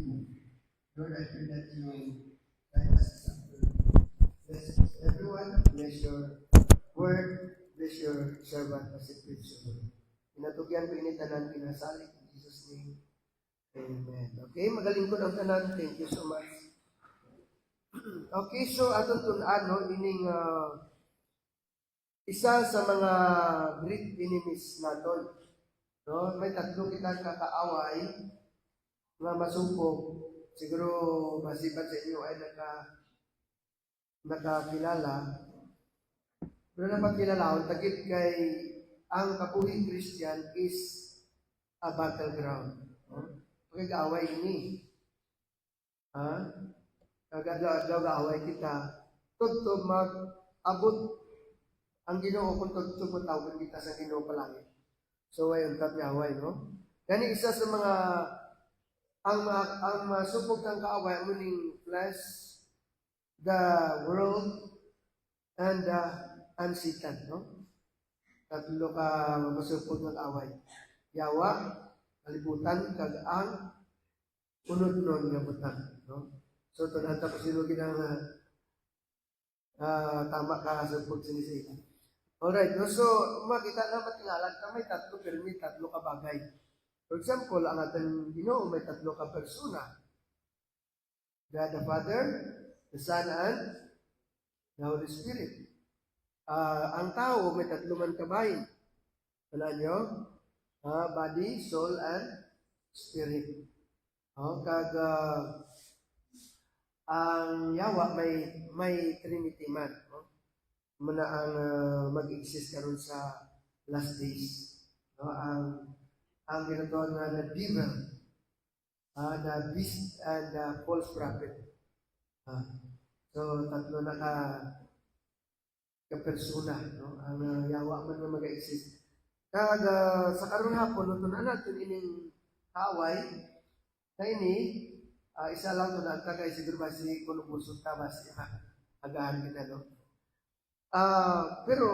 you. Lord, I pray that you guide us. Bless everyone. Bless your word. Bless your servant as it preach your word. Inatugyan ko ini tanan pinasalik in Jesus' name. Amen. Okay, magaling ko ng tanan. Thank you so much. Okay, so atong tun-an, no, ining isa sa mga great enemies naton. No, may tatlo kita kakaaway nga masupog. Siguro masipat sa inyo ay nakakilala. Pero napagkilala, takip kay ang kapuhing Christian is a battleground. No? Pagkakaaway ini. Ha? Kagadaw kaaway kita. Tugtog mag-abot ang Ginoo kung tugtog tawag kita sa Ginoo palagi. So ayon kat away, no? Kani isa sa mga ang masupog ng kaaway muning flesh, the world, and Satan, no? Tatlo ka masupog ng away. Yawa, kalibutan, kag-ang, unod-unod nga butang, no? So tunata ko sino ginang tama ka supog sinisita. Alright, no? So makita na matingalan ka may tatlo pero may tatlo ka bagay. For example, ang ating Ginoo may tatlo ka persona. God the Father, the Son, and the Holy Spirit. Ang tao may tatlo man kabahin. Wala nyo? Body, soul, and spirit. Ang yawa may trinity man. Muna ang mag-exist karon sa last days. No? Ang ginagawa nga na devil, the beast, and the false prophet. So, tatlo na ka-persona, no? Ang yawa man na mag-exist. Sa karon hapon, ito na natin ining kaway, na ini, isa lang ito na kay siguro ba si Columbus Tabas, agahan kita, no? Pero,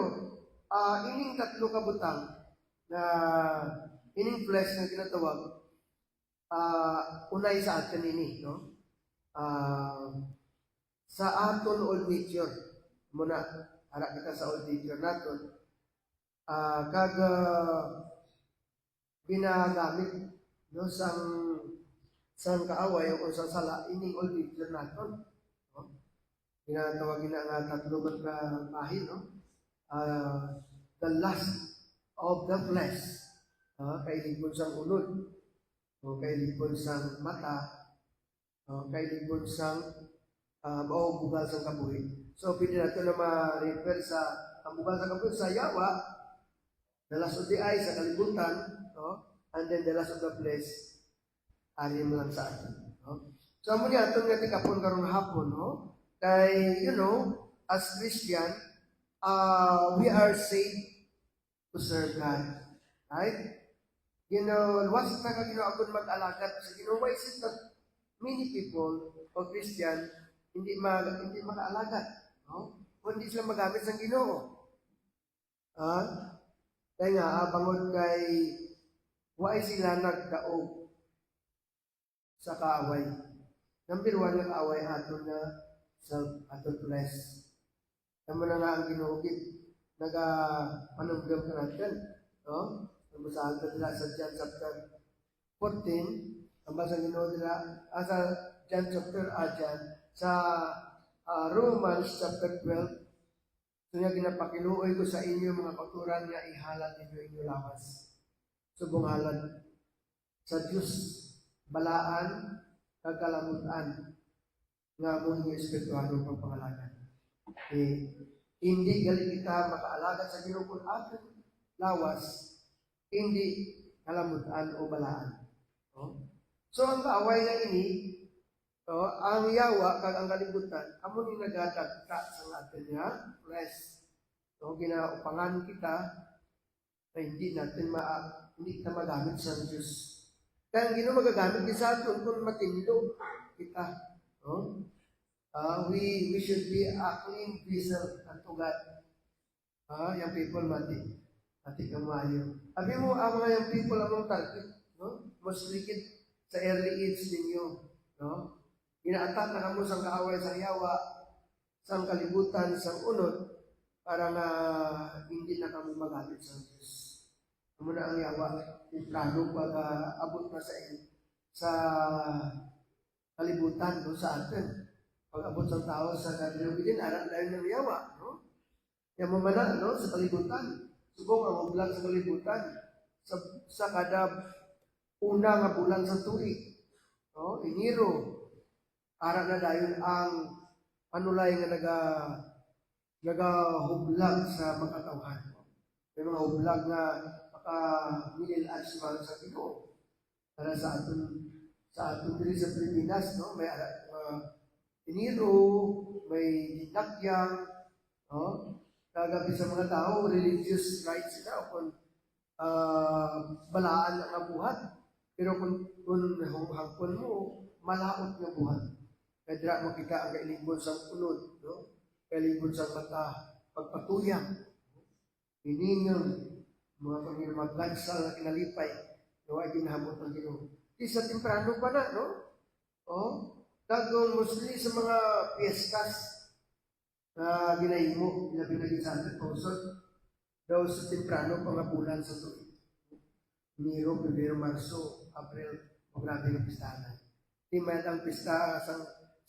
ining tatlo kabutang na ining flesh na tinatawag, unay sa atin ini, no? Sa aton old nature, muna, harap kita sa old nature naton, binagamit, no, sang kaaway o sa sala, ining old nature naton, no? Ginatawag nga tatlo man bahin, no? The lust of the flesh, kailipon sang ulod, o kailipon sang mata, o kailipon sang bugal sang kabuhi. So, pwede natin na ma-refer sa ang bugal sang kabuhi sa yawa, the lust of the eye sa kalibutan, no? And then the lust of the flesh, arim lang sa atin. No? So, amo niya, itong natin kapon karong hapon, no? Kay, as Christian, we are saved to serve God. Right? What's na Ginoo akong mag-alagat sa Ginoo? Why is it that many people o Christian hindi maka-alagat? No? Kung hindi sila magamit sa Ginoo. Kaya nga, bangod kay why sila nagdaog sa kaaway. Number one na kaaway aton na aton flesh. Tama na nga ang Ginoo nag-panumdum ka natin. No? Basahan ka nila sa John chapter 14, ang basa Ginoo nila, sa John chapter, sa Romans chapter 12, so nga ginapakiluoy ko sa inyo mga kauturan nga ihalat ninyo inyo lawas. Subong halad sa Diyos, balaan, kagkalamutan, nga mong yung espiritualong pagpangalagan. Hindi galing kita makaalaga sa Ginoo kung ating lawas, hindi kalamutan o balaan. So, ang kaaway na ini, ang yawa, kag ang kalibutan, amo ni nagadagta sa atin nga flesh. Ginaupangan kita na hindi kita magamit sa Diyos. Kaya ang Ginoo magagamit din sa atin kung matindog kita. We should be a clean vessel unto God. Yung people mati kamayo. Abi mo ang mga yung people among target, no? Mas likid sa early age ninyo. no? Inaatak na kamo sang kaaway sang yawa, sang kalibutan, sang unod, para nga hindi na kamo magalit sa Diyos. Amo na ang yawa, plano pag abot na sa kalibutan no, sa atin. Pag abot sa tao sa kalibutan, aral lang ng yawa, no? Kaya mamana, no, sa kalibutan. Subong ang ublang sa kalibutan sa kada una nga bulan sa tuig. No? Enero, ara na dayon ang panulay nga nagahublag sa makatawhan. May mga hublag nga maka-middle-age sa Ginoo. Para sa aton diri sa Pilipinas, no? May Enero, may dinakyang, no? Kagabi sa mga tao, religious rights sila kung balaan ang buhat. Pero kung hangkon mo, malaot nga buhat. Kaya dira makita ang kailibon sa unod, no? Kailibon sa mata, pagpatuyang. Hiningang, mga Panginoon, magkansal na kinalipay, no? Ay ginahamot ng Ginoo. Isa temprano pa na, no? Tagong mostly sa mga fiestas, na ginahimo, pinagin sa atin, daw sa temprano, pangabulan sa tuig. Enero, Pebrero, Marso, April, grabe ng pistahan. Di man ang pista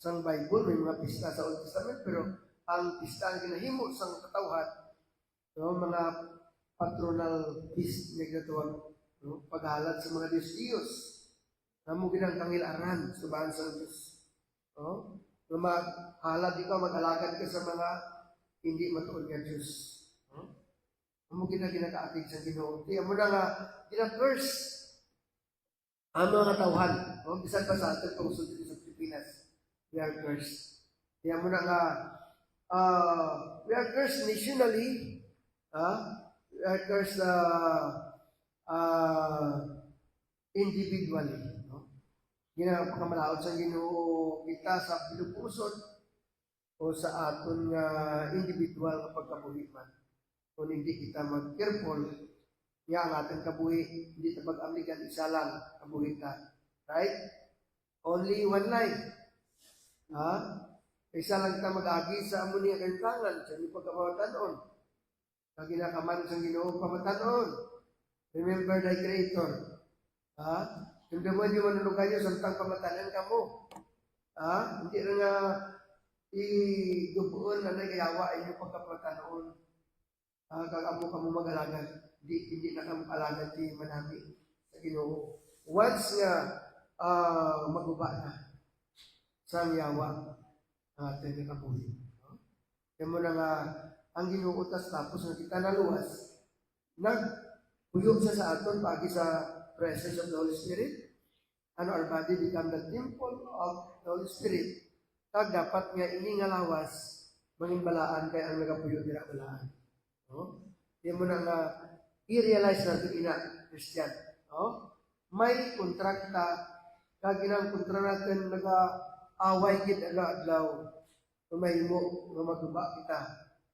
sang Bible, may mga pista sa Old Testament, pero ang pista ang ginahimo sang katawhan, no, mga patronal feast, nagdatuwag, no, paghalat sa mga Diyos-Diyos, na mo ginang kangilaran, subahan sa Diyos. No? Halad ikaw, mag-alagad ka sa mga hindi matuon nga Diyos. Amo ginakaatig sa Ginoo. Kaya mo na nga, gina-curse ang mga tawhan. Bisan pa sa atin, pangusod dito sa Pilipinas, we are cursed. Kaya mo na nga, we are cursed nationally, we are cursed individually. Ginapakamalawad sa Ginoo kita sa pinupusod o sa aton individual na pagkabuhi man. Kung hindi kita mag-careful, ang ating kabuhi, hindi na mag-amligan, isa lang kabuhi ka. Right? Only one life. Isa lang kita mag-agi sa amo niya kantangan, sa iyong pagkamatanon. Sa ginakaman sa Ginoo pamatanon. Remember thy Creator. Hindi mo yung manunod kayo, samtang pamatanan ka mo. Hindi rin nga i-gubuon na nagayawa inyong pagkapatanoon. Kagamo ka mo mag-alagan. Hindi na ka mag-alagan di manami sa Ginoo. Once nga maguba na sa yawa ating nakabuhi. Kaya mo na nga ang Ginoo tas tapos na kita naluwas. Nagpuyog siya sa aton pagi sa presence of the Holy Spirit, and our body become the temple of the Holy Spirit. Tag dapat nga ini nga lawas, mangimbalaan kaya ang nagapuyo nila balaan. Yan mo na nga, i-realize natin ina, Christian. May kontrakta, kaginang kontra natin nag-away kita adlaw, mahimo nga maguba kita,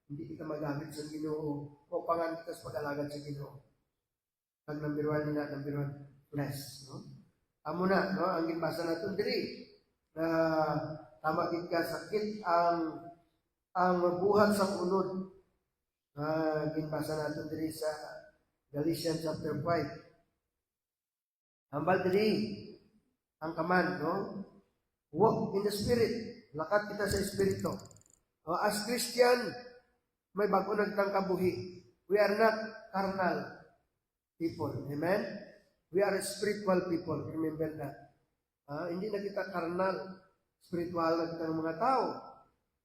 hindi kita magamit sa Ginoo, o pangan kita sa pag-alagad sa Ginoo. Ang number one, flesh, no? Amo na, no? Ang ginbasa natin diri na tama gid ka sakit ang buhat sa unod. Ginbasa natin diri sa Galatians chapter 5. Hambal diri ang command, no? Walk in the Spirit. Lakat kita sa Espiritu. As Christian, may bago nagtangkabuhi. We are not carnal people. Amen? We are spiritual people. Remember that. Hindi na kita carnal. Spiritual na kita ng mga tao.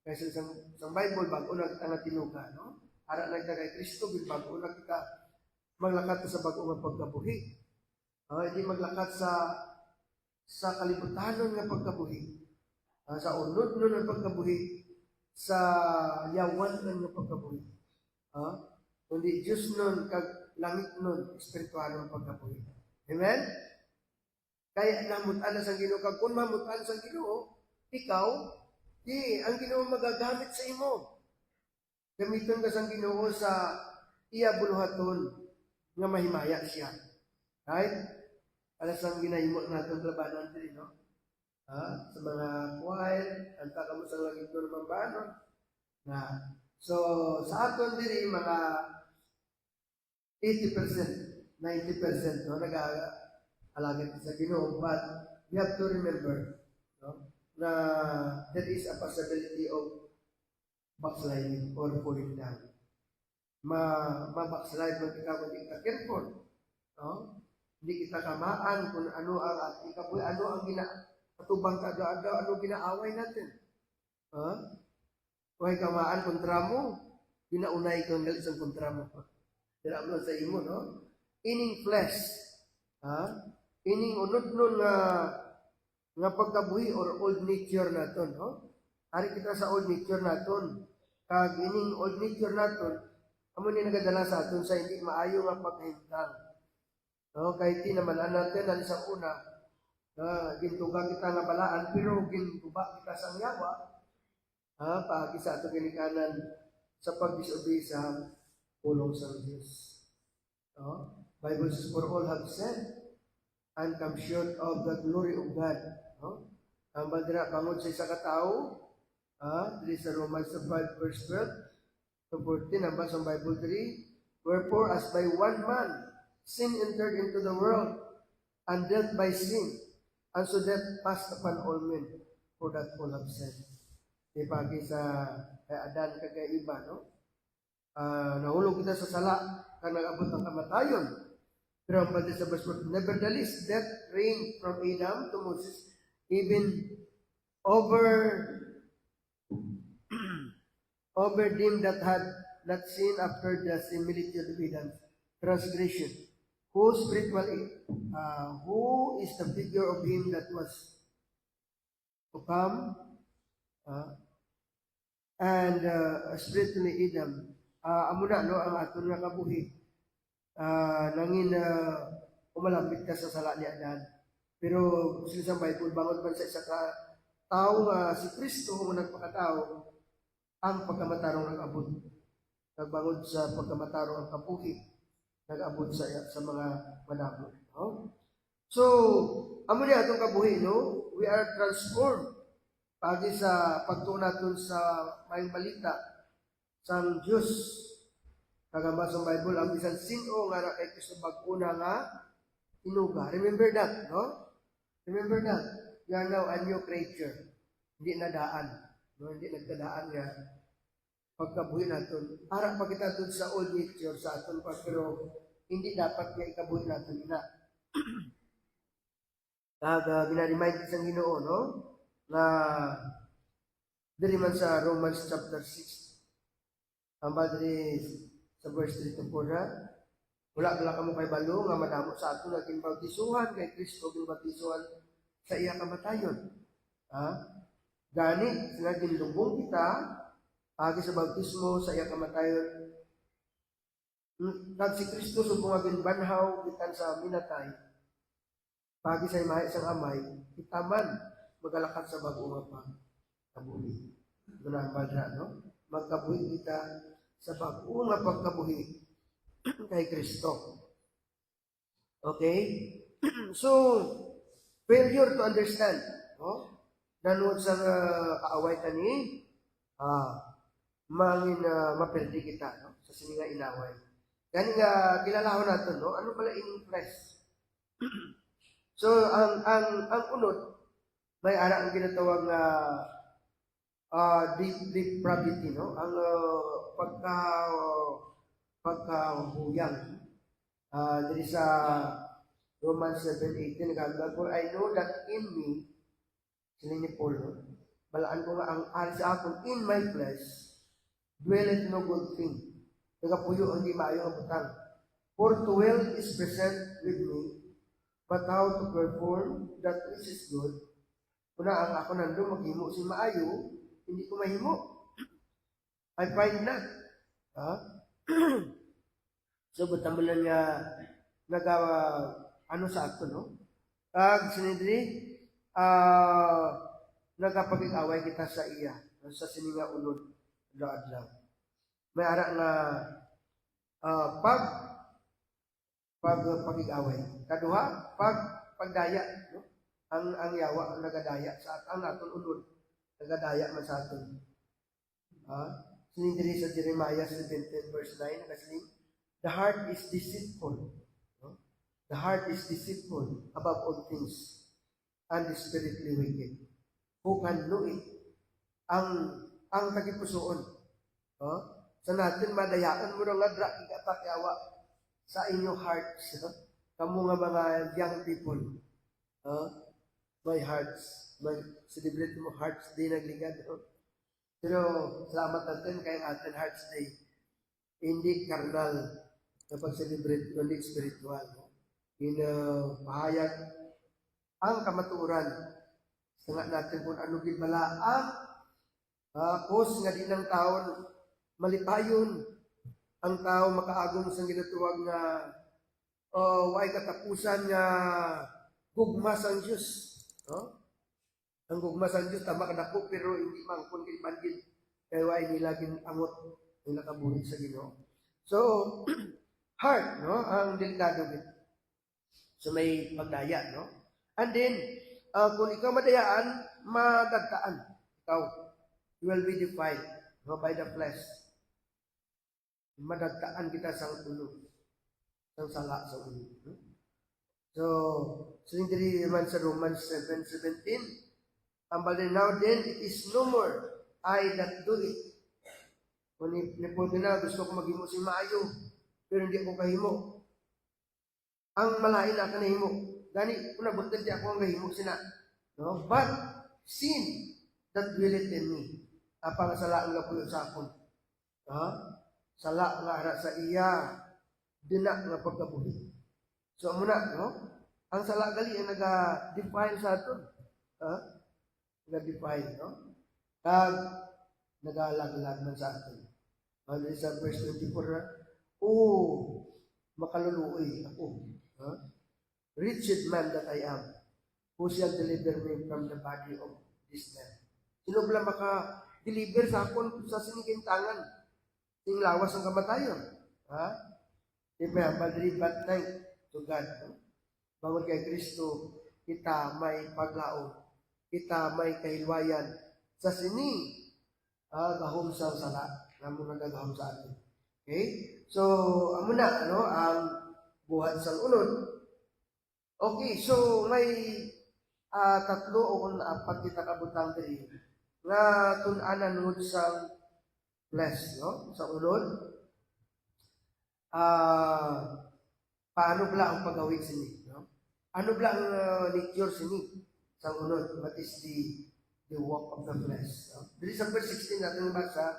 Kasi sa Bible, bago na kita nga tinuga. No? Ara na kita kay Kristo, bago na kita maglakat sa bago ng pagkabuhi. Hindi maglakat sa kalibutanon ng pagkabuhi. Sa unod nun ng pagkabuhi. Sa yawan ng pagkabuhi. Kundi Diyos nun, langit nun, espiritual ng pagkabuhi. Amen? Kaya namutan na sa Ginoo. Kung mamutan sa Ginoo, ikaw, ang Ginoo magagamit sa imo. Gamiton ka sa Ginoo sa iya buluhaton nga mahimaya siya. Right? Alas ang ginahimo natin labanan din, no? Sa mga choir, anta kamo sa lagi ko ng banon. So sa aton diri mga 80%, 90% no nag-alagad sa Ginoo, but we have to remember no na there is a possibility of backsliding or falling down. Ma-backslide man kita kung di ka careful. No? Hindi kita kamaan kung ano ang ating kabuhi, ano ang atubang kada-ada, ano ginaaway natin. Kung kamaan kontra mo, ginaunay kang galit sa kontra mo. Dira mo sa imo, no? Ining flesh, ining unod nun nga pagkabuhi or old nature naton, no? Ari kita sa old nature naton. Kag ining old nature naton, amo ni nagadala sa aton sa hindi maayo nga paghintang. No, kay ti naman natin ang sa una, gintuga kita nga balaan pero gintuba kita sa yawa. Paagi sa ato ginikanan sa pagdisobey sa pulong sa Diyos. No? Bible says, for all have sinned and come short of the glory of God. No? Ang bandira bangod sa isa ka tao, dili sa Romans 5 verse 12 to 14, ang basang Bible 3, wherefore as by one man sin entered into the world, and death by sin, and so death passed upon all men, for that all have sinned. Pagi sa Adan kagay iba, no? Nahulog kita sa sala, kang nag-abot ang kamatayon. Pero ang banda sa verse 14, nevertheless, death reigned from Adam to Moses, even over them that had not sinned after the similitude of Adam's transgression, who is the figure of him that was to come, and spiritually Adam. Amuna no ang aton nga kabuhi. Nangin umalambit ka sa sala ni Adan. Pero sila sa Bible bangon man sa isa ka tao nga si Kristo nga nagpakatao ang pagkamatarong nag-abot. Nagbangod sa pagkamatarong ang kabuhi, nag-abot sa mga manamo. No? So, amo niya atong kabuhi, no? We are transformed pagi sa pagtunaton sa may balita sang Diyos. Kagamba sa Bible, ang bisan sino nga na kay Kristo bag-una nga inuga. Remember that, no? Remember that. You are now a new creature. Hindi nadaan. No? Hindi nagtadaan nga pagkabuhi natin. Para pa kita dun sa old nature sa aton pa, pero hindi dapat nga ikabuhi natin ina. Ginaremind isang Ginoo, no? Na diri man sa Romans chapter 6. Ang badri sa verse 3 to 4 na, wala kamo kay balo nga madamo sa ato naging bautisuhan kay Kristo ginbautisuhan sa iya kamatayon. Gani sila ginlubong kita agi sa bautismo sa iya kamatayon. Nag si Kristo subong nga ginbanhaw bitan sa minatay. Pagi sa imahe sang amay, kita man magalakad sa bag-o nga pagkabuhi. Ganang badra, no? Magkabuhi kita sa bag-o nga pagkabuhi kay Kristo. Okay? So, failure to understand, no? Nanod sa kaaway kani, mangin maperdi kita, no? Sa sininga inaway. Gani nga kilalahon natin, no? Ano pala in flesh? So, ang unod, may ara ang ginatawag na depravity, no? Ang pagkahuyang. Diri sa Romans 7:18 nagagad, for I know that in me, sila ni Paul, no? Balaan ko nga ang ari sa akon in my flesh, dwelleth no good thing. Nagapuyo ang di maayo nga butang. For to will is present with me, but how to perform that which is good? Kuna ang ako nandun maghimo si maayo, hindi ko mahimo. I find not. So, butamulan nga ano sa ato, no? Sinidri, nagapag-away kita sa iya, sa sininga unod, adlaw. May ara nga pag-away. Kaduha, pagdaya, no? ang yawa ang nagadaya sa aton, aton unod nagadaya man sa aton. Sining diri sa Jeremiah 17 verse 9 nakasaling, the heart is deceitful. No? The heart is deceitful above all things and desperately wicked. Who can know it? Ang tagipusoon. Sa natin madayaan mo nga dra ikatak yawa sa inyong hearts. Kamu nga mga young people. My hearts. Celebrate mo Hearts Day nagligad. Pero salamat natin kay ating Hearts Day. Hindi carnal na pag-celebrate, kundi spiritual. Pahayag ang kamatuoran. Sangat natin kung ano gibalaang cause nga di ng taon malipayon ang tao makaagong sa ginatuwag nga way katapusan nga gugma sang Diyos. Ang gugma sang Diyos tama kadako pero hindi man kun gilbandin kay way nila ginangot ang nakabuhi sa Ginoo. So heart ang delikado gid. So may pagdaya and then kung ikaw madayaan madagtaan ikaw you will be defiled by the flesh. Madagtaan kita sang ulo sang sala sa ulo. So diri man sa Romans 7:17 now then it is no more I that do it. Kung nipunin na gusto ko maghimo si maayo pero hindi ako kahimo. Ang malain na kanahimo. Gani una bunten di ako ang kahimo sina. But sin that willeth in me. Apang sala nga puyo sa akon. Sala nga ara sa iya dina nga pagkabuhi. So muna ang sala gali ang naga-define sa aton. Naga-define kag nagalag-lag man sa aton. Sa verse 24 makaluluoy ako. Wretched man that I am, who shall deliver me from the body of this man? Sino ba maka-deliver sa akon sa sinigintangan? Sing lawas ang kamatayon. Remember, but night to God. Bawal kay Kristo, kita may paglaon. Kita may kahilwayan. Sa sini, gahom sa sala. Namun nagagahom sa atin. Okay? So, amo na, ang buhat sa unod. Okay, so may tatlo o kung apat kita kabutang diri nga tun-anan ngud sa flesh, sa unod. Paano bala ang pagawid sini? Ano bala ang nature sini sa unod? What is the work of the flesh? Diri sa verse 16 natin basa,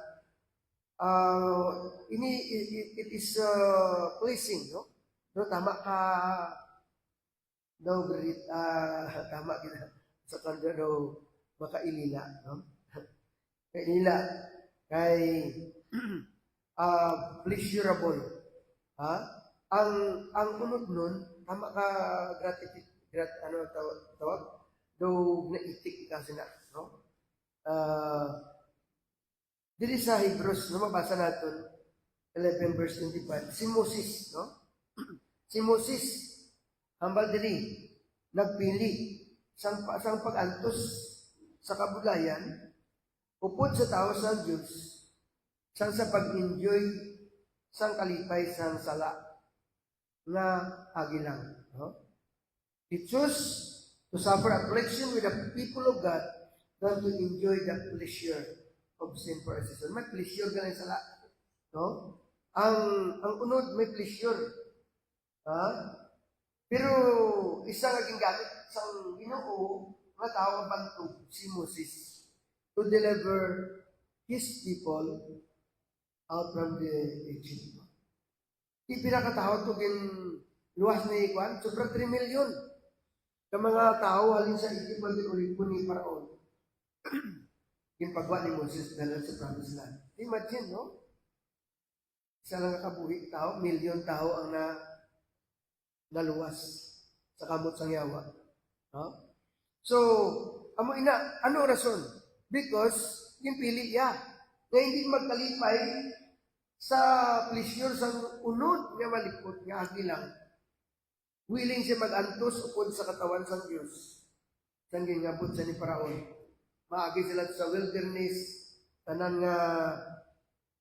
it is pleasing, tama ka daw great tama kita sa kanya daw makailila, kailila kay pleasurable. Ang unod nun tama ka tawag daw naitik ka sina, dili sa Hebrews mabasa natin 11 verse 25 si Moses, si Moses hambal diri nagpili sang pag-antos sa kabulayan upod sa tao sa Dios sang sa pag-enjoy sang kalipay sang sala nga agilang. He chose to suffer affliction with the people of God than to enjoy the pleasure of sin for a season. May pleasure ka lang sala. Ang unod may pleasure. Pero isang naging gamit sa Ginoo nga tao ang bantog si Moses to deliver his people out from the Egypt. Ipinakatao to luwas ni Ikwan, sobrang 3 million ka mga tao halin sa Egypt ulipon ni Paraon. Yung pagwa ni Moses dalan sa promised land. Imagine, isa lang kabuhi tao, million tao ang naluwas sa kamot sang yawa. So, ano rason? Because, yung pili niya, na hindi magkalipay sa pleasure sa unod nga malipot nga agilang. Willing siya mag-antos upod sa katawan sang Diyos. sang gingabot sa ni Paraon. Maagi sila sa wilderness, tanan nga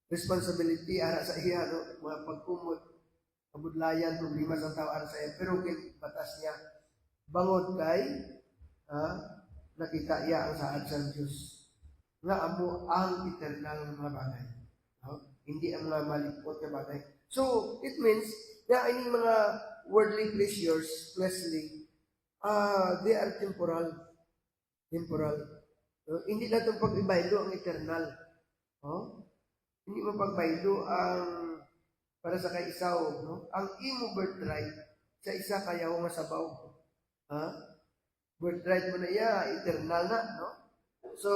responsibility ara sa iya, no? Mga pagkumot, kabudlayan, problema sa tao ara sa iya. Pero batas niya, bangod kay nakita iya ang saad sa Diyos. Nga amo ang eternal mga bagay. No? Hindi ang mga malipot na bagay. So, it means na ining mga worldly pleasures, fleshly, they are temporal. Temporal. No? Hindi na itong pag-ibaylo ang eternal. No? Hindi mo pagbaylo ang para sa kaisaw. No? Ang imo birthright sa isa kayaw nga sabaw. Birthright mo na iya, eternal na. No? So,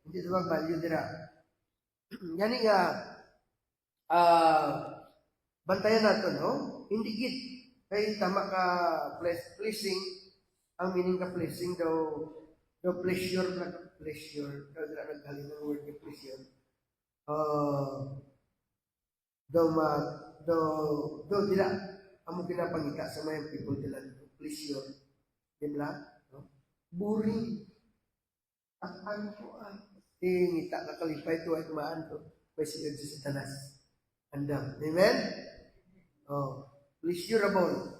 hindi ito mag-value dira. Yani nga, bantayan natin, no? Hindi git. Kaya tama ka pleasing, ang meaning ka pleasing daw pleasure na pleasure. Daw dira naghalin ng word na pleasure. Daw dira amo pinapangita sa mga people dila pleasure. Dimla, no? Boring. Ano po ngita na kalipay to ay tumaan to. May sigad si Satanas. Andam. Amen? Pleasurable.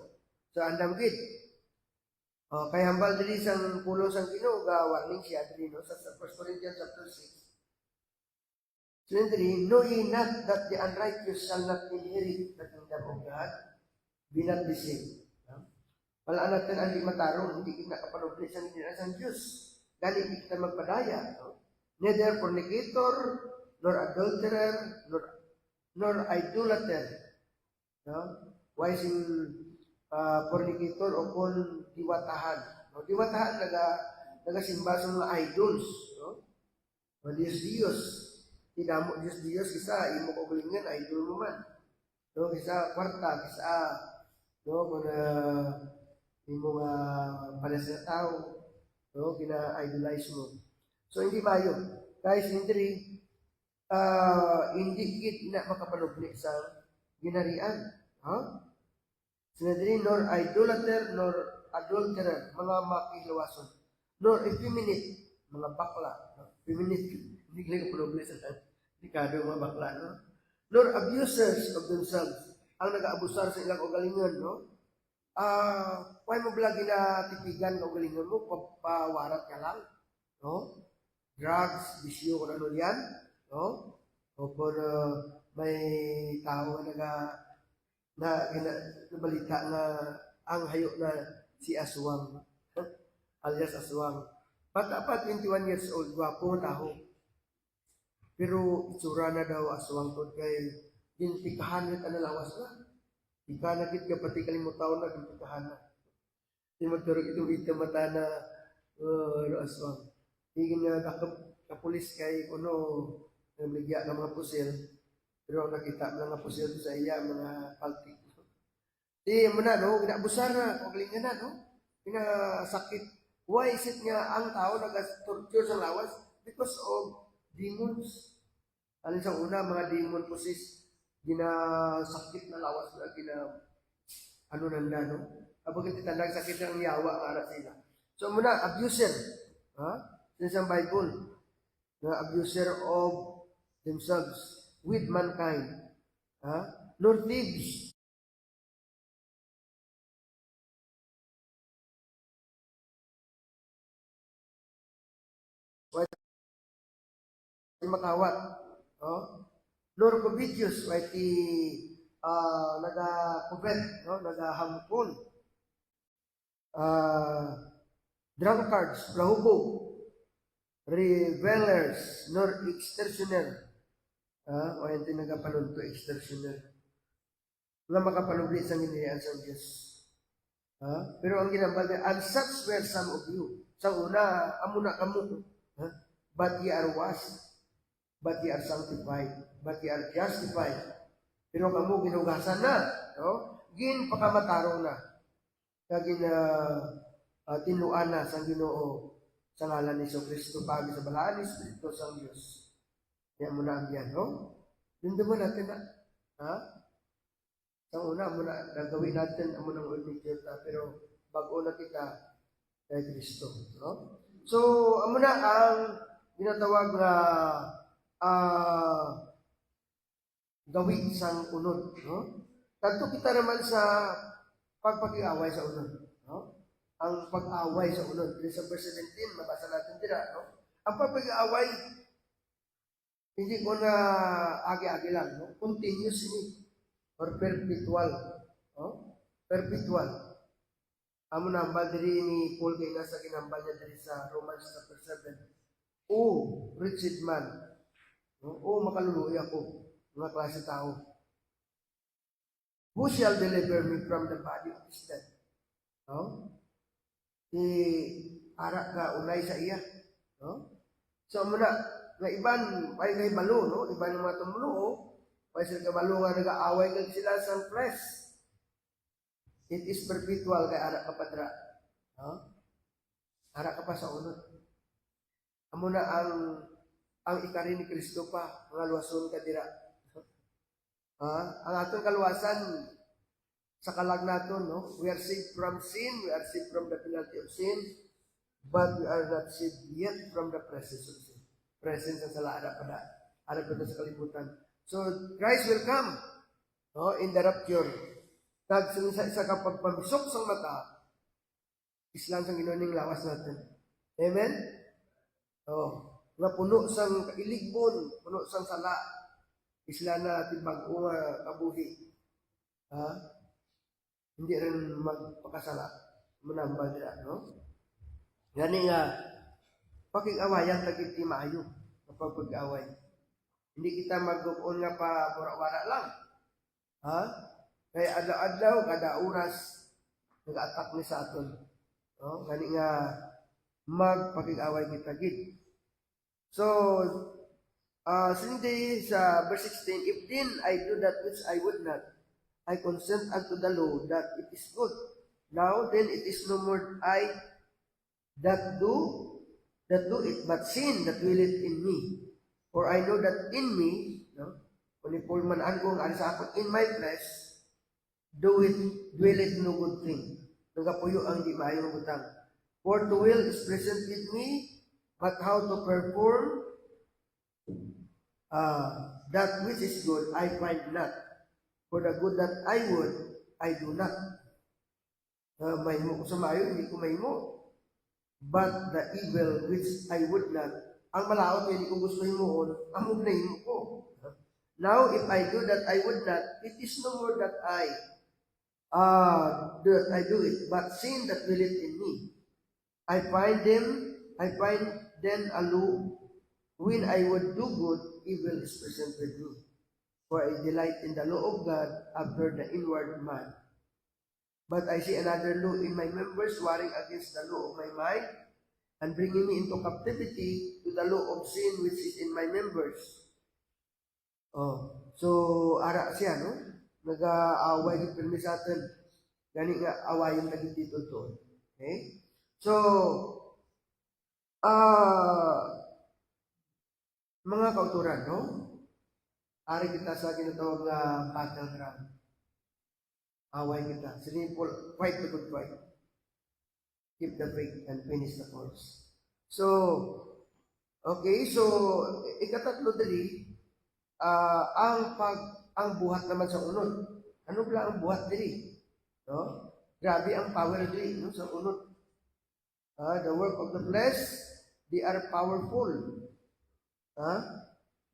So, andam gid. Kaya hambal dili sang pulo sang Ginoo ga warning siya dili no sa 1 Corinthians chapter 6. 23, know ye not that the unrighteous shall not inherit the kingdom of God? Be not deceived. Wala natin ang di matarong, hindi kita kapanubli sa ng Diyos. Dahil hindi kita magpadaya. No? Neither fornicator, nor adulterer, nor idolater. No? Why sing fornicator o kung diwatahan. No? Diwatahan nagasimba sa mga idols. No? O Diyos. Tidak mo Diyos kisa imo ko galingan idol mo man. No? Kisa kwarta, kisa no? Kung imo nga pares na tao. No, gina-idolize mo. So, hindi mayo. Guys, hindi git na makapanubli sa ginarian. Sinadiri, nor idolater, nor adulterer, mga makilawason. Nor effeminate, mga bakla. No? Feminine, hindi ka panubli sa delikado mga bakla. No? Nor abusers of themselves, ang nag-aabusar sa ilang ugalingan, no? Why mo blagi na tipigan o galingan mo, pawarat ka lang, no? Drugs, bisyo, kung ano yan, no? O kung may tao na balita na ang hayo na si Aswang, alias Aswang. Bata pa, 21 years old, gwapong tao. Pero itsura na daw Aswang ko kay ginpikahan na lawas na. Ika na kit kapati kalimutaw na ginpikahan na. Di magturog ito mata na Aswang. Higin nga kapulis kay kuno nabligya ng mga pusil. Pero nakita ng mga pusil sa iya, mga paltik. Di mo na, no? Ginabusar na, pagalingan na, no? Pinasakit. Why is it nga ang tao nag-torture sa lawas? Because of demons. Alin sa una, mga demon possessed, ginasakit na lawas na ano nanda, no? Kapag ititandang sakit ng yawa, para sila. So muna, abuser. Sa Bible, na abuser of themselves with mankind. Nor thieves. Makawat. Nor covetous, right? Nag-covet, no? Nag-hamukon. Drunkards, lahubog, revelers, nor extortioner. O yung tinagapanunto, extortioner. Nga makapanubli sa ginilian sa Diyos. Pero ang ginambal niya, and such were some of you. Sa una, amuna kamu. But ye are washed, but ye are sanctified, but ye are justified. Pero kamu ginugasan na, no? Gin pakamatarong na. Kagin tinuan na sa Ginoo sa ngalan ni Kristo pagi sa balaan ni Espiritu sa Diyos. Yan muna ang yan, no? Dindaman natin na, sa una, muna, nagawin natin ang munang ulit pero bago na kita, kay Kristo, no? So amo na ang ginatawag nga gawi sang unod, no? Kadto kita naman sa pagpag-away sa unod, no? Ang pag-away sa unod, sa verse 17 mabasa natin dira, no? Ang pagpag-away hindi ko na agi-agi lang, no? Continuous ini or perpetual, no? Perpetual. Amo nambal diri ni Paul kay nasa ginambal niya diri sa Romans chapter 7. O wretched man, no? O makaluluya ko, mga klase tao. Who shall deliver me from the body of this death? No? Ara ka unay sa iya, no? So muna nga iban pay kay balo, no? Iban ng mga tumulo, pay sila kabalo nga nag-aaway kag sila sa flesh. It is perpetual kay ara ka padra, no? Ara ka pa sa unod. Amo na ang ikari ni Kristo pa, mga luwason ka dira. Ang atong kaluwasan sa kalag naton, no? We are saved from sin, we are saved from the penalty of sin, but we are not saved yet from the presence of sin. Presence sa sala ara pa sa kalibutan. So Christ will come, no? In the rapture. Tag sa kapag pamisok sa mata, islang sang inuning lawas natin. Amen? Oh, nga puno sang kailigbon, puno sang sala, isla na ating bago nga kabuhi. Ha? Hindi rin magpakasala. Manambal nila, no? Gani nga, pakig-awayan tagiti maayo kapag pag-away. Hindi kita mag-upon nga pa wara-wara lang. Ha? Kaya adlaw-adlaw, kada oras, nag-attack ni sa aton. No? Gani nga, magpakig-away kita gid. So, sindi sa verse 16, if then I do that which I would not, I consent unto the law that it is good. Now then it is no more I that do it, but sin that dwelleth in me. For I know that in me, no, kung ipulman angkong ari sa akon in my flesh, dwelleth no good thing. Nagapuyo ang di maayong butang. For the will is present with me, but how to perform that which is good, I find not. For the good that I would, I do not. Mahimo ko sa maayo, hindi ko mahimo. But the evil which I would not, ang malaot hindi ko gusto himuon, ang himo ko. Now, if I do that I would not, it is no more that I do it, but sin that dwelleth in me. I find them alone. When I would do good, evil is present with me. For I delight in the law of God after the inward man. But I see another law in my members, warring against the law of my mind, and bringing me into captivity to the law of sin which is in my members. So ara siya, no? Nag-aaway yung pirmi sa atin. Gani nga awayin na dito to. Okay? So, mga kauturan, no? Ari kita sa ginatawag na battleground. Away kita. Sinipol, fight the good fight. Keep the faith and finish the course. So, okay, so ikatatlo dali, ang buhat naman sa unod. Ano ba ang buhat dali? No? Grabe ang power dali, no, sa unod. The work of the flesh, they are powerful.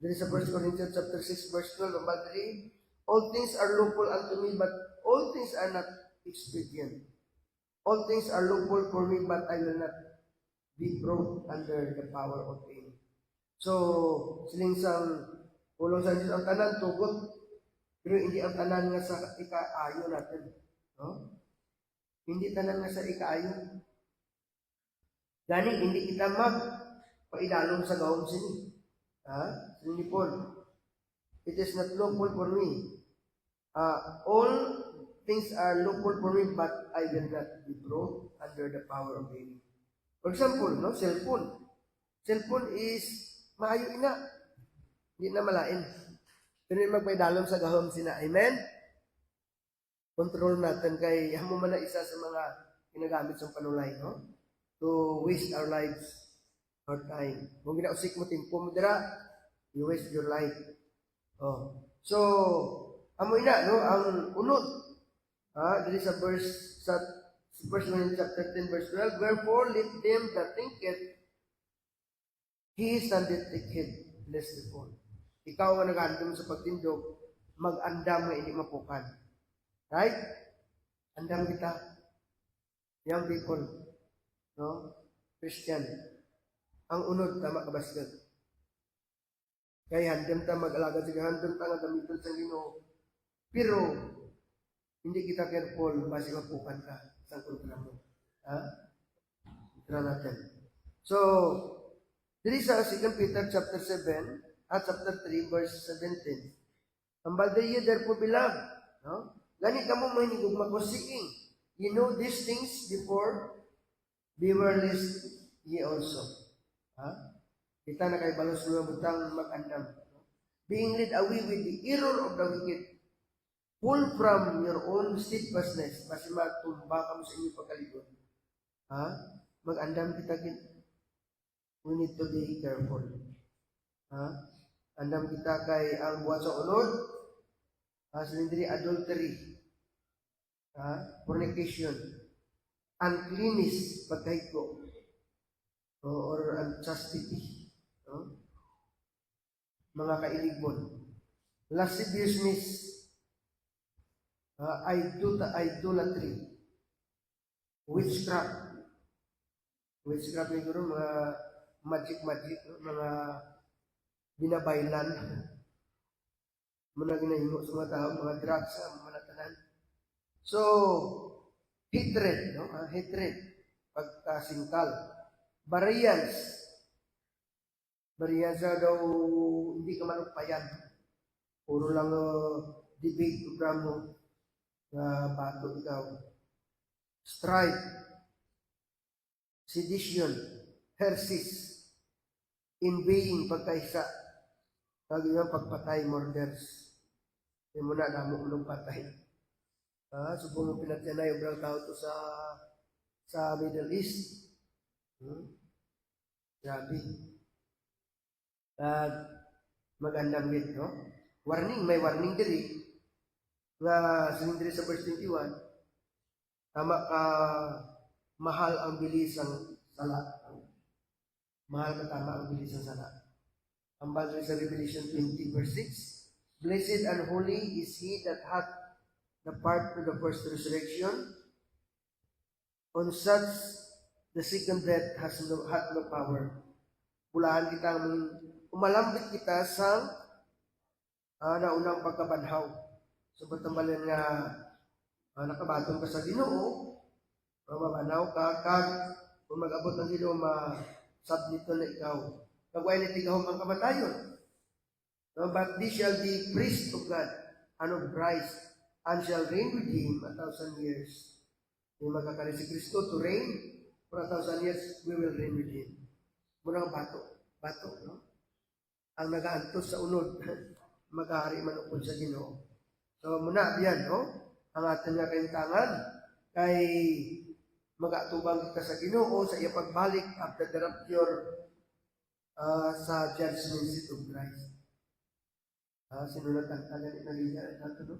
There is a 1 Corinthians chapter 6 verse 12, number 3. All things are lawful unto me, but all things are not expedient. All things are lawful for me, but I will not be brought under the power of pain. So, siling sang ulong sa Diyos ang tanan, tugot, pero hindi ang tanan nga sa ikaayo natin. No? Hindi tanan nga sa ikaayo. Gani, hindi kita paidalong sa gawong sini. Sinipon. It is not lawful for me. All things are lawful for me, but I will not be brought under the power of any. For example, no, cellphone. Cellphone is maayo ina. Hindi na malain. Pero magpaidalong sa gawong sina. Amen? Control natin kay hamo man na isa sa mga ginagamit sa panulay, no? to waste our lives, our time. Kung ginausik mo timpo mo dira, you waste your life. Oh. So, amoy na, no? Ang unod. There is a verse sa verse 1 chapter 10, verse 12. Wherefore, let them that thinketh he is undetected, lest they fall. Ikaw nga nag-andam sa pagtindog, mag-andam nga hindi mapukan. Right? Andam kita. Young people. No? Christian. Ang unod, tama ka basket. Kaya handam ta mag-alaga sa handam ta nga gamiton sa Ginoo. Pero hindi kita careful basi mapukan ka sa kontra mo. Tira natin. So, there is a 2 Peter chapter 7 at chapter 3 verse 17. Ang baldaye therefore beloved, no? Gani kamo mahinigog seeking. You know these things before, beware lest ye also. Kita na kay balos nga butang mag-andam. Being led away with the error of the wicked, pull from your own steadfastness, basi matumba ka mo sa inyong pagkaligod. Mag-andam kita we need to be careful. Andam kita kay ang buhat sa unod, silindri adultery, fornication, uncleanness, pagkahigo, or unchastity, mga kailigbon, lasciviousness, idolatry, witchcraft ni guro, mga magic, mga binabaylan, mga ginahimo sa mga tao, mga drugs, mga tanan. So, hatred, no? Hatred, pagkasingkal, variance daw hindi ka manugpayan. Puro lang debate programo na bato ikaw. Strife, sedition, heresies, invading, pagkaisa, kagawang pagpatay, murders. Hindi mo na damo ulong patay. Subong mo pinatyanay, obrang tao to sa Middle East. Grabe. Magandang git, no? Warning, may warning diri nga sinindiri sa verse 21. Tama ka, mahal ang bilis ang sala. Mahal ka tama ang bilis ang sala. Ang base sa Revelation 20 verse 6, blessed and holy is he that hath the part to the first resurrection. On such, the second death hath no power. Pulahan kita, umalambit kita sa naunang pagkabanhaw. So, batambalan nga nakabatong ka sa Ginoo, mabanaw ka, kung mag-abot ng Ginoo, ma-submit na ikaw. Kagway na tigahom ang kamatayon. No, but they shall be priest of God and of Christ, and shall reign with him 1,000 years. Kung magkakaroon si Kristo to reign for 1,000 years, we will reign with him. Muna ang bato, no? Ang nagaantos sa unod, mag-ahari man upod sa Ginoo. So, muna biyan, no? Ang ating nga kaintangan, kay mag-atubang kita sa Ginoo sa iya pagbalik after the rapture sa judgment seat of Christ. Sinunod ang talan inalihan nato, no?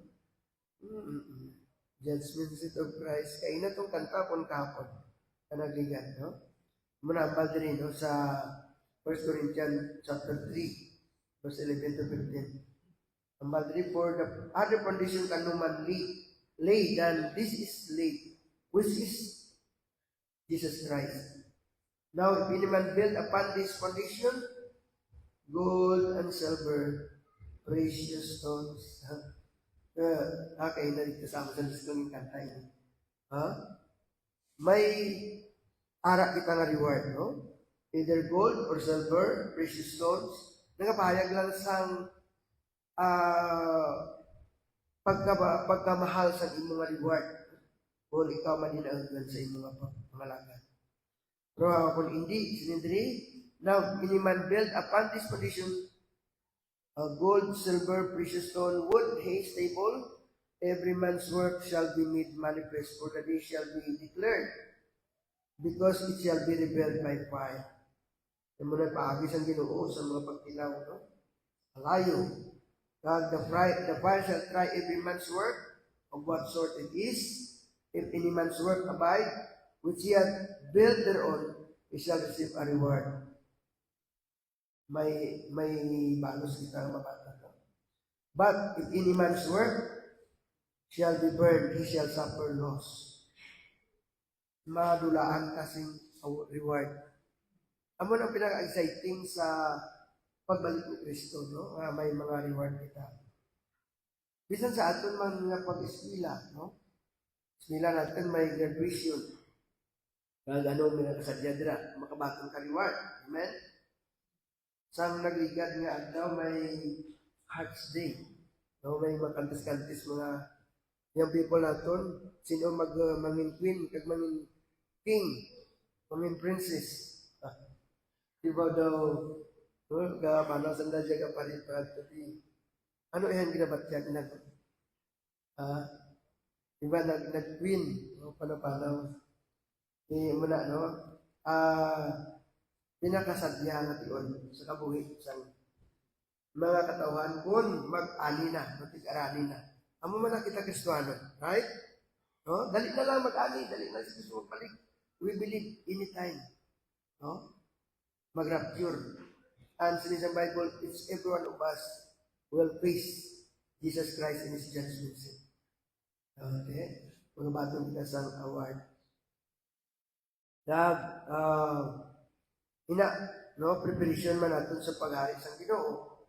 Judgment seat of Christ. Kaya na itong kanta pon kapon. Kanagligan, no? Manambal din, no? Sa 1 Corinthians chapter 3, verse 11 to 15. Ambal din, for the other foundation can no man lay than this is laid, which is Jesus Christ. Now, if any man build upon this foundation, gold and silver, precious stones. Kayo na dito sa amin sa kong kantay. May arak kita nga reward, no? Either gold or silver, precious stones. Nagapahayag lang sang pagkamahal sa imong nga reward. Kung ikaw maninaugan sa imong pangalagan. Pero kung hindi, sinindri, now, any man build upon this foundation, gold, silver, precious stone, wood, hay, stable, every man's work shall be made manifest, for the day shall be declared, because it shall be revealed by fire. Yung muna paagis ang Ginoo sa mga pagtilaw, no? Alayo. God, the fire shall try every man's work, of what sort it is. If any man's work abide, which he hath built thereon, he shall receive a reward. May balos kita ang mabata ko. But if any man's work shall be burned, he shall suffer loss. Madulaan kasing reward. Amo ang pinaka-exciting sa pagbalik ni Kristo, no? May mga reward kita. Bisan sa aton mga pag-eskwela, no? Eskwela natin may graduation. Kag ano mga kasadyadra, makabatong ka reward. Amen? Sang nagligad nga adlaw may Hearts Day. No, may mga kantis-kantis mga young people naton, sino mangin queen, kag mangin king, mangin princess. Diba daw, no, paano sanda jaga palipad, tapi ano yan ginabatyan nag diba nag-queen, no, paano muna, no, pinakasadya nga tiyon sa kabuhi sang mga katawan kun mag-ani na, matig-arani na. Amo man kita Kristiyano, right? No? Dali na lang mag-ani, dali na si Kristo magbalik. We believe anytime, no? Mag-rapture. And sa Bible, it's every one of us will face Jesus Christ in His judgment seat. Okay? Mga batong kita sa award. No, preparation man natin sa paghari sa Ginoo.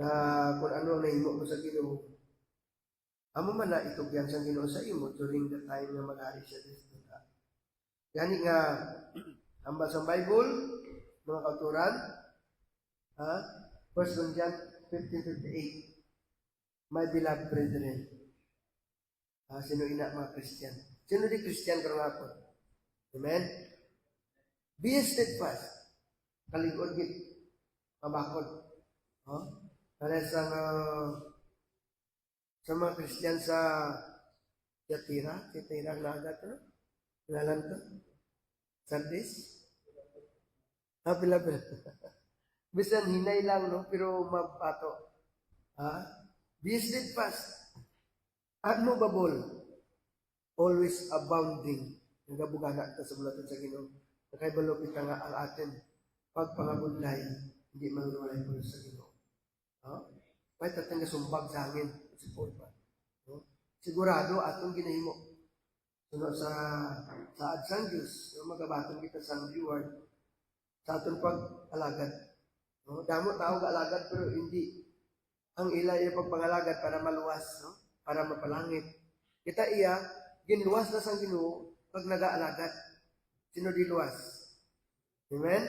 Kung ano ang nahimo mo sa Ginoo. Amo man na itugyan sa Ginoo sa imo during the time na maghari siya dito. Gani nga ambas sa Bible, mga kauturan, 1 John 15:58. My beloved brethren. Sino ina mga Christian? Sino di Christian karong hapon? Amen? Be steadfast. Kaligod gid. Mabakod. Para sa mga Christian sa Tiyatira na agad, no? Kailan to? Sardis? Pila. Bisan hinay lang, no? Pero mabato. Be steadfast. Unmovable. Always abounding. Nagabugana ka sa bulatan sa Ginoo. Nakaibalo kita nga ang atin pagpangabudlay, hindi manunulay po sa Ginoo. May tatang sumbag sa hangin. Sigurado atong ginahimo. Sunod sa adsang Diyos, magabatong kita sa reward sa atong pag-alagad. Damo tao ga-alagad pero hindi ang ila ay pagpangalagad para maluwas, no? Para mapalangit. Kita iya ginluwas na sang Ginoo pag nag-aalagad. Sino di luwas? Amen?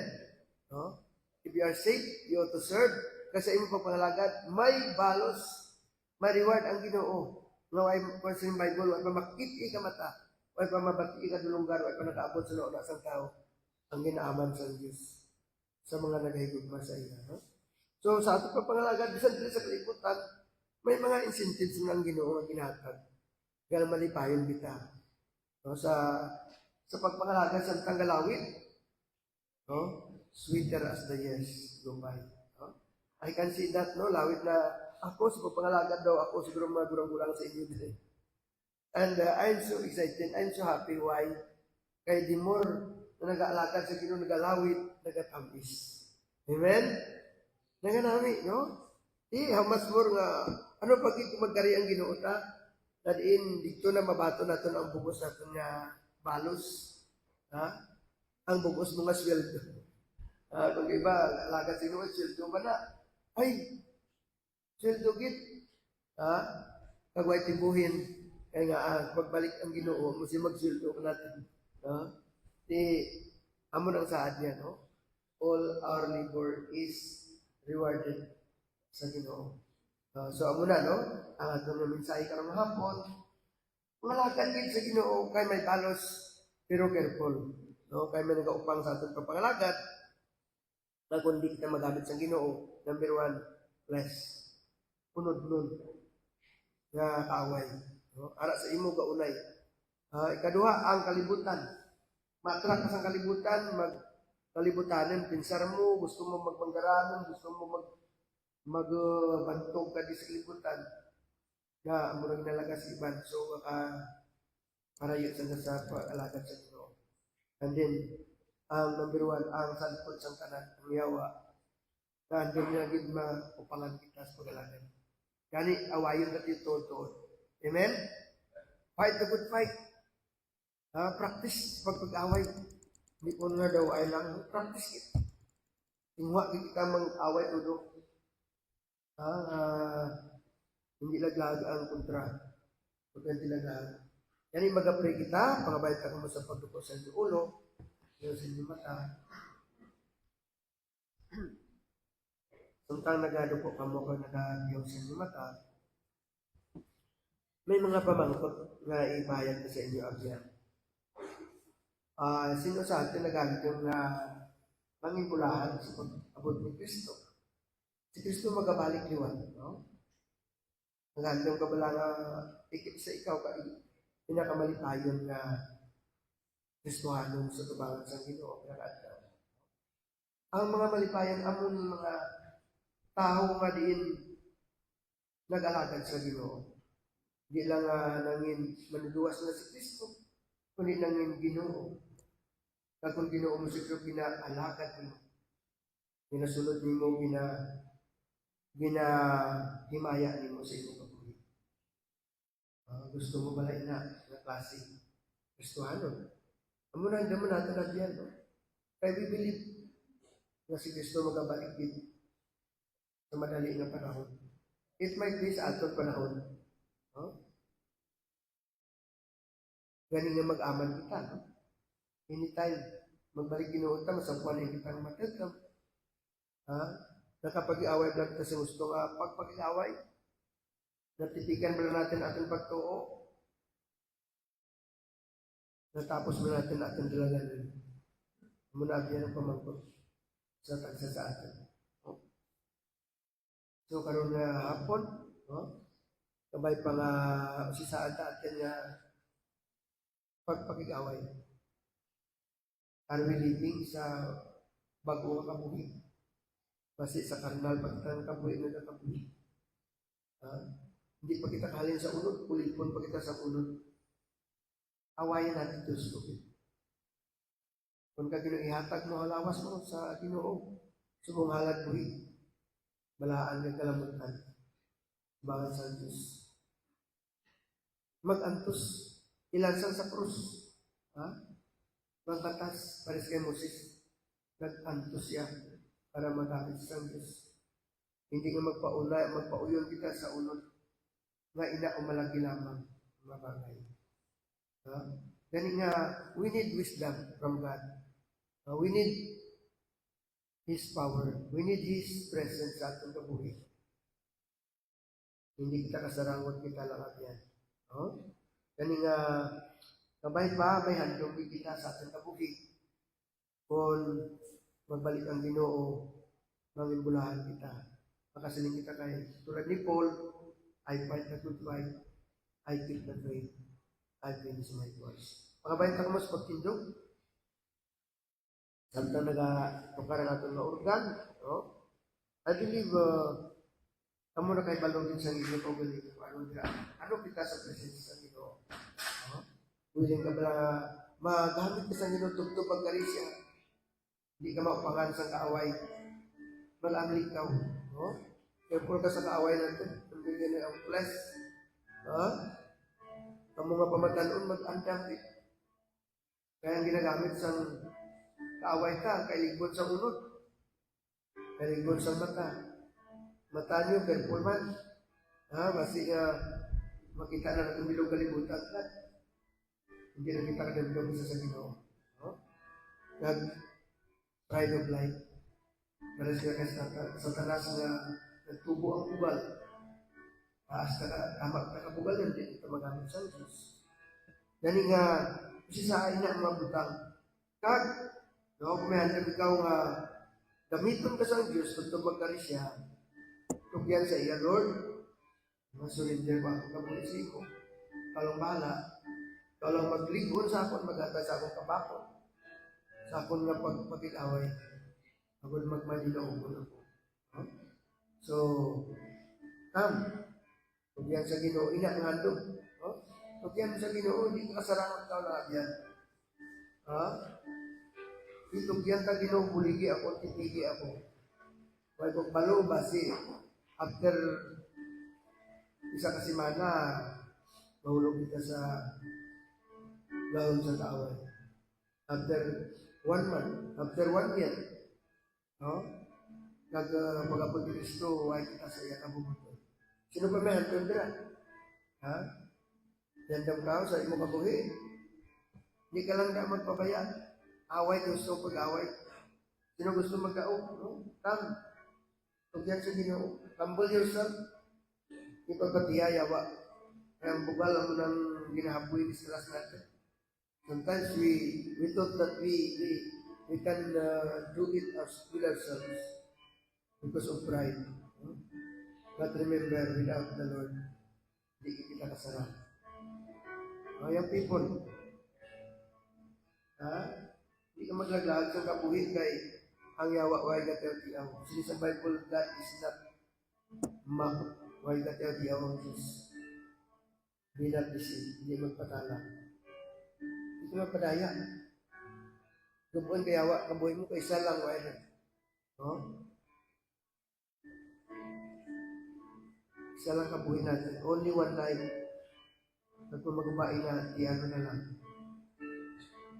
No? If you are saved, you ought to serve. Kasi imo pagpangalagad, may balos, may reward ang Ginoo. No, ay sa Bible, ay pa makiti ka mata, ay pa mabati ka dulunggar, ay pa nakaabot sa loob ng tao ang ginaaman sa Diyos sa mga nagahigugma sa iya. No? So, sa ato pagpangalagad, bisan dili sa kalibutan, may mga incentives ng Ginoo nga ginhatag. Kaya malipayon kita. No, sa pagpangalagad sa tanggalawin, no? Sweeter as the years go by. No? I can see that, no? Lawit na ako sa pagpangalagad daw, ako siguro mga gurang-gurang sa inyo din. And I'm so excited, I'm so happy. Why? Kaya di more na nag-aalakad sa Ginoo, nag-alawit, nag-atamis. Amen? Naganami, no? How much more nga, ano pag ito magkari ang Ginoo ta? Nadiin, dito na mabato natin ang bugos natin nga balos. Ang bugos mga sweldo. Kung iba, alakad sa Ginoo, sweldo ba na? Ay, sweldo git. Kagway tibuhin. Kaya nga, pagbalik ang Ginoo, musi mag-sweldo ka natin. Amo nang saad niya, no? All our labor is rewarded sa Ginoo. So, amo na, no? Ang atong na mensahe karong hapon, malakad gid sa Ginoo, kay may balos, pero careful. No? Kay may nagaupang sa atong pagpangalagad, na kung di kita magamit sa Ginoo, number 1, bless. Punod-nod nga kaaway. No? Ara sa imo gaunay. Ikaduha, ang kalibutan. matrak ka sa kalibutan, kalibutanan, pinsar mo, gusto mo magmanggaranon, gusto mo magbantog ka di sa kalibutan, na murag nalagas iban, so parayo sa pag-alagad sa Ginoo. And then, ang number one, ang salpot sa tanan, ang yawa, na andun niya gid maupalan kita sa pag-alagad. Gani, awayon natin todo. Amen? Fight the good fight. Practice pag-away. Hindi ko nga daw ay lang, practice it. Tingwa kita mang-away todo. Hindi laglag ang kontra. Huwag hindi laglag. Yan mag-pray kita, pangabayad ka mo sa pagduko sa inyong ulo, sa inyong mata. Samtang nagaduko ka mo kung nagabiyaw sa inyong mata, may mga pamangkot na ibayad na sa inyo abyan. Sino sa atin nagamit yung mangingulahan sa pag-abot ni Kristo? Si Kristo magabalik liwan, no? Nagamit yung kabala nga ikip sa ikaw pinakamalipayon na Kristohanon sa tubangan sa Ginoo. Ang mga malipayan amon mga tao nga diin nag-alagad sa Ginoo. Di lang nangin manuduwas na si Kristo, kundi nangin Ginoo. Kung Ginoo mo si Kristo, pinaalagad mo. Pinasulod mo, ginahimaya mo sa iyong kabuhi. Gusto mo balay na klase Kristohanon. Amo na naman natin at yan. No? Kaya we believe na si Kristo magabalik din sa madali na panahon. It might be sa atong panahon. No? Ganing nga mag-aman kita. No? Anytime, magbalik Ginoo ta, masampuan na kita ng matagam. Nakapag-iaway lang kita sa gusto nga pagpag-iaway. Natitikan ba natin ating pagtuo? Natapos ba natin ating dalalanan? Muna biyan ang pamangkot sa tagsa sa atin. So, karoon na hapon, kabay pa nga usisaan ta atin nga pagpag-iaway. Are we living sa bago nga kabuhi? Kasi sa karnal, pagkita ng kabuhi na kabuhi. Hindi pa kita kahalin sa unod, kulipon pa kita sa unod. Awayan natin Diyos ko. Kung ka ihatag mo, halawas mo sa Ginoo, subong halad buhi, balaan ng kalamutan, bangan sa Diyos. Mag-antos, ilansang sa krus, magbatas, pares kay Moses, nag-antos siya para magamit sa Diyos. Hindi nga magpauyon kita sa unod, nga ina o malagi lamang mga bagay. Gani nga, we need wisdom from God. We need His power. We need His presence sa atong kabuhi. Hindi kita kasarangot kita lang at yan. Gani nga, kabay pa, may handong kita sa atong kabuhi. Kung magbalik ang Ginoo, mangimbulahan kita. Makasaling kita kay tulad ni Paul, I fight the good fight, I keep the faith, I finish my course. Pakabayan ka mas pagtindog. Samtang nagatukaran natin na organ, I believe, kamo na kay balong din sa Ginoo o galing ko. Ano kita sa presensya sa Ginoo? Willing ka ba magamit ka sa Ginoo tugtog pagkarisya? Hindi ka maupangan sa kaaway. Malamlik ka. Careful ka sa kaaway natin. Kung bigyan ang flesh. Kamu nga pamatanon mag-andang din. Kaya ang ginagamit sa kaaway ka, kailigod sa unod. Kailigod sa mata. Mata niyo, careful man. Kasi makita na natin bilog kalibutan. Hindi na kita kadagdag sa Ginoo. Pride of life. Para siya kay Satanas na nagtubo ang ubal. Taas tamak na kabugal yan, hindi ito magamit sa Diyos. Dani nga, usisain na ang mga butang. Kumahanap ikaw nga, gamiton ka sa Diyos, kung ito magkarisya, tugyan sa iya, Lord, masurinder ba akong kabulisi ko? Kalong bahala, kalong magligon sa akon, maganda sa akong kabakon. sa akon nga pagpagilaway, ako magmaniloob ko na po. No? So, kung yan sa Ginoo, ina ang handog. No? Kung yan sa Ginoo, hindi ka kasarangan tao na yan. Ha? Itong yan ka Ginoo, buligi ako, titigi ako. Kaya kung balo, basi, after isa ka simana, mahulog kita sa gawin sa kaaway. After 1 month, after 1 year, no? Nag-pagapod ni Kristo, why kita sa iya kabubuto. Sino pa may hantong dira? Ha? Yan daw tao sa imo kabuhi. Hindi ka lang na magpabaya. Away, gusto pag-away. Sino gusto magkaog? No? Kung yan sa Ginoo, humble yourself. Ipagpatiyayawa. Kaya ang bugal mo ng ginahapoy ni Silas natin. Sometimes we thought that we can do it with ourselves because of pride. No? But remember, without the Lord, hindi kita kasara. Yung people, hindi ka maglaglag sa kabuhin kay ang yawa why ka tiyaw. Sili sa Bible, God is not mocked. Why ka tiyaw ang Diyos? Be not deceived. Hindi magpatala. Hindi magpadaya. Gabuan kay yawa, kabuhin mo kay isa lang. Why na? No? Isa lang kabuhin natin. Only one life. At kung magbabain na, ano na lang.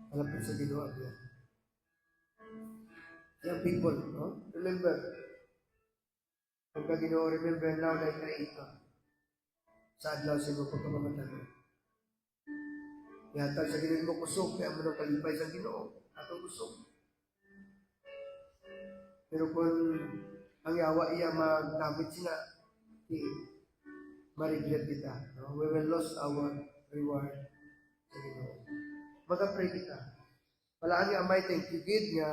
Malapit sa Ginoo yan. Young people, no? Remember, ang Ginoo, remember now na Creator. Sa adlaw sa imo pagkamamatay. Yatag sa Ginoo mo kusog, kaya mo nang kalipay sa Ginoo, atong kusog. Pero kung ang yawa iya magamit sila, ma-regret kita. No? We will lose our reward sa Ginoo. Mag-pray kita. Palaan niya, Amay, thank you, God, nga